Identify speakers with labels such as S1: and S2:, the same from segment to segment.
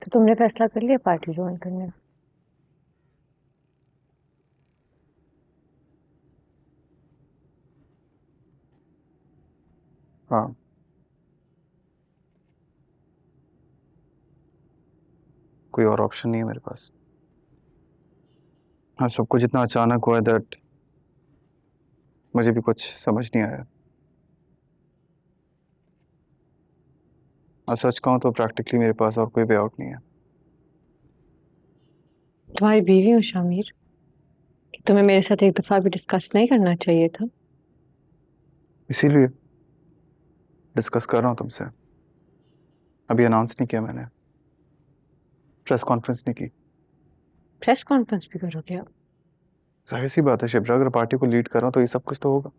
S1: तो तुमने फैसला कर लिया पार्टी ज्वाइन करने का?
S2: हाँ, कोई और ऑप्शन नहीं है मेरे पास। हाँ, सब कुछ इतना अचानक हुआ है दैट मुझे भी कुछ समझ नहीं आया। और सच कहूँ तो प्रैक्टिकली मेरे पास और कोई वे आउट नहीं है।
S1: तुम्हारी बीवी हूँ शामिर, कि तुम्हें मेरे साथ एक दफा भी डिस्कस नहीं करना चाहिए था?
S2: इसीलिए डिस्कस कर रहा हूँ तुमसे। अभी अनाउंस नहीं किया मैंने, प्रेस कॉन्फ्रेंस नहीं की।
S1: प्रेस कॉन्फ्रेंस भी करोगे आप?
S2: जाहिर सी बात है शिप्रा, अगर पार्टी को लीड कर रहा हूँ तो ये सब कुछ तो होगा।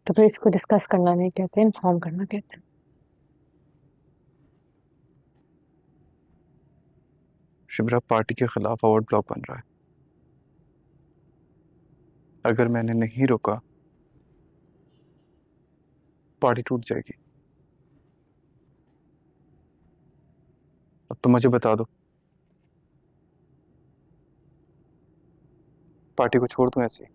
S1: तो फिर इसको डिस्कस करना नहीं कहते, इन्फॉर्म करना कहते हैं।
S2: शिप्रा, पार्टी के खिलाफ आउट ब्लॉक बन रहा है। अगर मैंने नहीं रोका पार्टी टूट जाएगी। अब तो मुझे बता दो, पार्टी को छोड़ दूं ऐसे ही?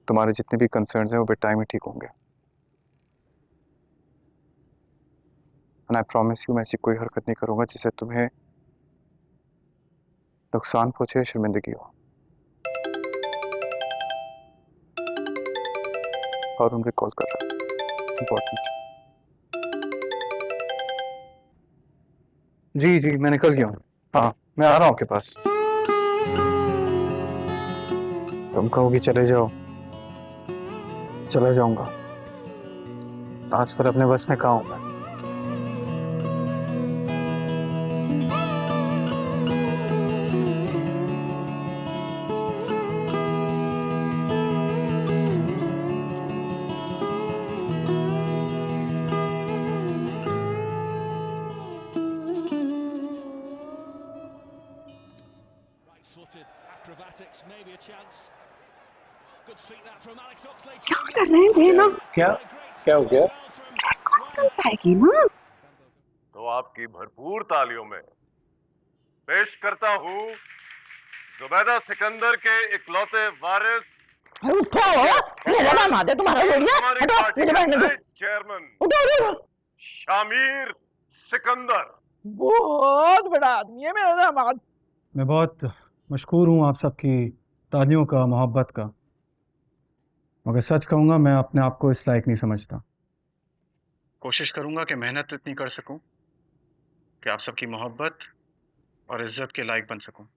S2: तुम्हारे जितने भी कंसर्न्स हैं वो बेड टाइम ही ठीक होंगे। एंड आई प्रॉमिस यू, मैं ऐसी कोई हरकत नहीं करूंगा जिससे तुम्हें नुकसान पहुंचे या शर्मिंदगी हो। और उनके कॉल कर रहा है, इंपॉर्टेंट। जी जी, मैं निकल गया हूँ। हाँ, मैं आ रहा हूँ आपके पास। तुम कहोगी चले जाओ, चला जाऊंगा। आजकल अपने बस में कहाँ हूँ मैं।
S3: क्या कर रहे हैं ना?
S4: क्या क्या हो गया?
S3: प्रेस कॉन्फ्रेंस आएगी ना?
S5: तो आपकी भरपूर तालियों में पेश करता हूँ जुबैदा सिकंदर के इकलौते वारिस,
S3: अरे उठो, मेरा दामाद है तुम्हारा जोड़िया।
S5: हमारी
S3: हटो,
S5: पार्टी
S3: मुझे
S5: के
S3: बैठने दो।
S5: नए चेयरमैन
S3: उठो उठो।
S5: शामिर सिकंदर।
S3: बहुत बड़ा आदमी है मेरा दामाद।
S6: मैं बहुत मशकूर हूँ आप सबकी तालियों का, मोहब्बत का। मगर सच कहूँगा, मैं अपने आप को इस लायक नहीं समझता। कोशिश करूँगा कि मेहनत इतनी कर सकूँ कि आप सबकी मोहब्बत और इज्जत के लायक बन सकूँ।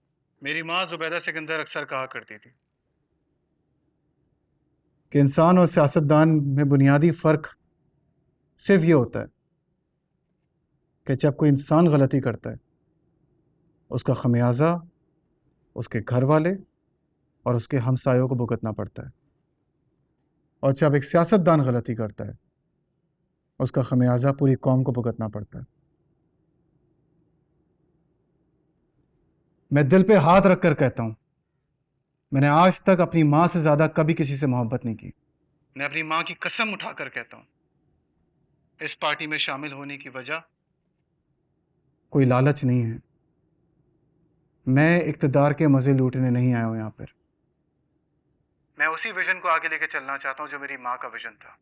S6: मेरी माँ जुबैदा सिकंदर अक्सर कहा करती थी कि इंसान और सियासतदान में बुनियादी फ़र्क सिर्फ ये होता है कि जब कोई इंसान गलती करता है, उसका खमियाजा उसके घर वाले और उसके हमसायों को भुगतना पड़ता है, और जब एक सियासतदान गलती करता है, उसका खमियाजा पूरी कौम को भुगतना पड़ता है। मैं दिल पे हाथ रखकर कहता हूँ, मैंने आज तक अपनी माँ से ज़्यादा कभी किसी से मोहब्बत नहीं की। मैं अपनी माँ की कसम उठाकर कहता हूँ, इस पार्टी में शामिल होने की वजह कोई लालच नहीं है। मैं इक़्तिदार के मज़े लूटने नहीं आया हूँ यहाँ पर। मैं उसी विजन को आगे लेके चलना चाहता हूँ जो मेरी माँ का विजन था।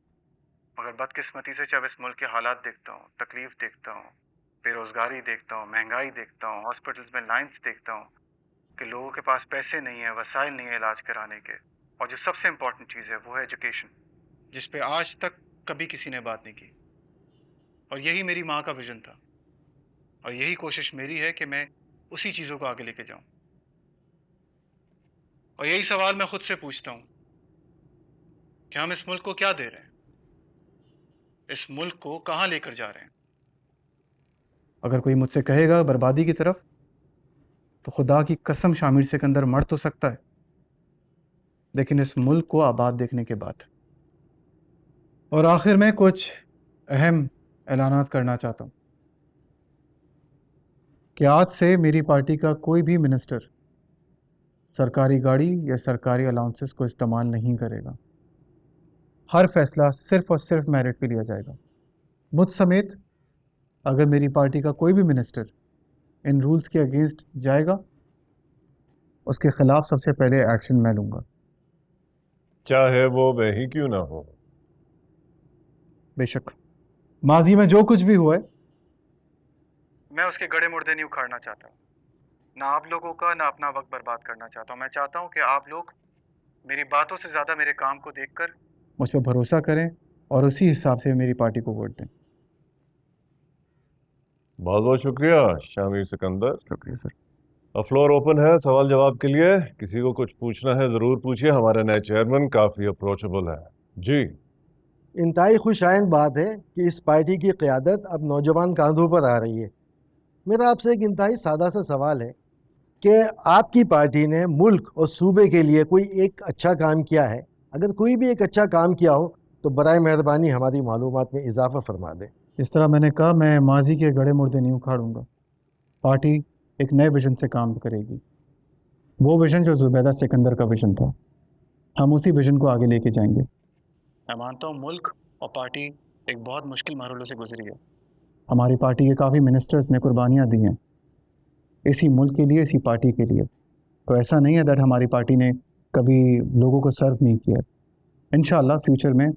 S6: मगर बदकिस्मती से जब इस मुल्क के हालात देखता हूँ, तकलीफ देखता हूँ, बेरोज़गारी देखता हूँ, महंगाई देखता हूँ, हॉस्पिटल्स में लाइंस देखता हूँ कि लोगों के पास पैसे नहीं है, वसाइल नहीं है इलाज कराने के, और जो सबसे इम्पोर्टेंट चीज़ है वो है एजुकेशन, जिस पे आज तक कभी किसी ने बात नहीं की। और यही मेरी माँ का विजन था, और यही कोशिश मेरी है कि मैं उसी चीज़ों को आगे लेके जाऊँ। और यही सवाल मैं खुद से पूछता हूँ कि हम इस मुल्क को क्या दे रहे हैं, इस मुल्क को कहाँ लेकर जा रहे हैं। अगर कोई मुझसे कहेगा बर्बादी की तरफ, तो खुदा की कसम शामिर सिकंदर मर तो सकता है, लेकिन इस मुल्क को आबाद देखने के बाद। और आखिर में कुछ अहम ऐलानात करना चाहता हूँ कि आज से मेरी पार्टी का कोई भी मिनिस्टर सरकारी गाड़ी या सरकारी अलाउंसेस को इस्तेमाल नहीं करेगा। हर फैसला सिर्फ और सिर्फ मेरिट पे लिया जाएगा। मुझ समेत अगर मेरी पार्टी का कोई भी मिनिस्टर इन रूल्स के अगेंस्ट जाएगा, उसके खिलाफ सबसे पहले एक्शन मैं लूंगा।
S5: चाहे वो मैं ही क्यों ना हो।
S6: बेशक माजी में जो कुछ भी हुआ है, मैं उसके गड़े मुर्दे नहीं उखाड़ना चाहता। ना आप लोगों का ना अपना वक्त बर्बाद करना चाहता हूँ। मैं चाहता हूँ कि आप लोग मेरी बातों से ज़्यादा मेरे काम को देखकर मुझ पर भरोसा करें और उसी हिसाब से मेरी पार्टी को वोट दें।
S5: बहुत बहुत शुक्रिया शामिर सिकंदर।
S2: शुक्रिया सर।
S5: अब फ्लोर ओपन है सवाल जवाब के लिए। किसी को कुछ पूछना है जरूर पूछिए। हमारे नए चेयरमैन काफी अप्रोचेबल है। जी।
S4: इंतहाई खुशाइंद बात है कि इस पार्टी की क़यादत अब नौजवान कांधों पर आ रही है। मेरा आपसे एक इंतहाई सादा सा सवाल है कि आपकी पार्टी ने मुल्क और सूबे के लिए कोई एक अच्छा काम किया है? अगर कोई भी एक अच्छा काम किया हो तो बराए मेहरबानी हमारी मालूमात में इजाफा फरमा दें।
S6: इस तरह मैंने कहा, मैं माजी के गड़े मुर्दे नहीं उखाड़ूंगा। पार्टी एक नए विजन से काम करेगी। वो विजन जो जुबैदा सिकंदर का विजन था, हम उसी विजन को आगे लेके जाएंगे। मैं मानता हूँ मुल्क और पार्टी एक बहुत मुश्किल मरहलों से गुजरी है। हमारी पार्टी के काफ़ी मिनिस्टर्स ने कुर्बानियाँ दी हैं इसी मुल्क के लिए, इसी पार्टी के लिए। तो ऐसा नहीं है दैट हमारी पार्टी ने कभी लोगों को सर्व नहीं किया। इंशाअल्लाह फ्यूचर में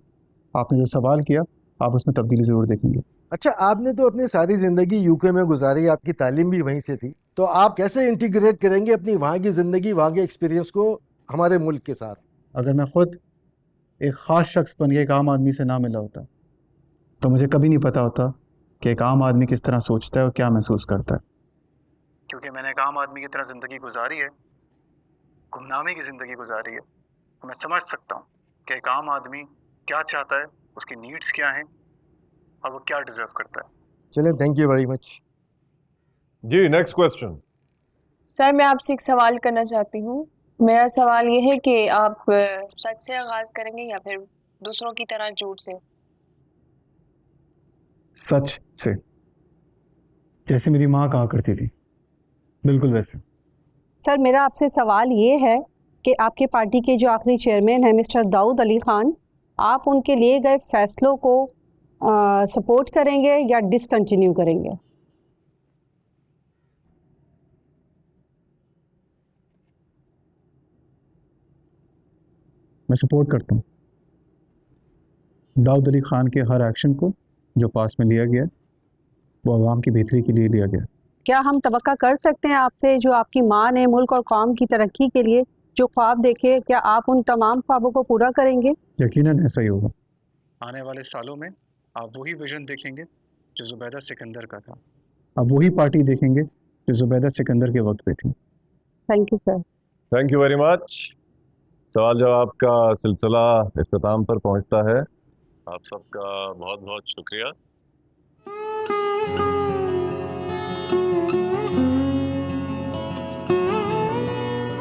S6: आपने जो सवाल किया, आप उसमें तब्दीली ज़रूर देखेंगे।
S4: अच्छा, आपने तो अपनी सारी ज़िंदगी यूके में गुजारी, आपकी तालीम भी वहीं से थी, तो आप कैसे इंटीग्रेट करेंगे अपनी वहाँ की ज़िंदगी, वहाँ के एक्सपीरियंस को हमारे मुल्क के साथ?
S6: अगर मैं ख़ुद एक ख़ास शख्स बन के एक आम आदमी से ना मिला होता तो मुझे कभी नहीं पता होता कि एक आम आदमी किस तरह सोचता है और क्या महसूस करता है। क्योंकि मैंने एक आम आदमी की तरह ज़िंदगी गुजारी है, गुमनामी की ज़िंदगी गुजारी है, तो मैं समझ सकता हूँ कि एक आम आदमी क्या चाहता है, उसकी नीड्स क्या हैं और वो क्या डिज़र्व करता है।
S4: चलें, थैंक यू वेरी मच।
S5: जी, नेक्स्ट क्वेश्चन।
S7: सर, मैं आपसे एक सवाल करना चाहती हूँ। मेरा सवाल ये है कि आप सच से आगाज़ करेंगे या फिर दूसरों की तरह झूठ से?
S6: सच से, जैसे मेरी माँ कहा करती थी, बिल्कुल वैसे।
S8: सर, मेरा आपसे सवाल ये है कि आपके पार्टी के जो आखिरी चेयरमैन हैं मिस्टर दाऊद अली ख़ान, आप उनके लिए गए फैसलों को सपोर्ट करेंगे या डिसकंटिन्यू करेंगे?
S6: मैं सपोर्ट करता हूँ दाऊद अली ख़ान के हर एक्शन को जो पास में लिया गया, वो आवाम की बेहतरी के लिए लिया गया।
S8: क्या हम तवक्का कर सकते हैं आपसे, जो आपकी माँ ने मुल्क और कौम की तरक्की के लिए जो ख्वाब देखे, क्या आप उन तमाम ख्वाबों को पूरा करेंगे?
S6: यकीनन ऐसा ही होगा। आने वाले सालों में आप वही विजन देखेंगे जो जुबैदा सिकंदर का था। आप वही पार्टी देखेंगे जो जुबैदा सिकंदर के वक्त पे थी।
S8: Thank you sir.
S5: Thank you very much. सवाल जवाब का सिलसिला इख्तिताम पर पहुंचता है। आप सबका बहुत बहुत शुक्रिया।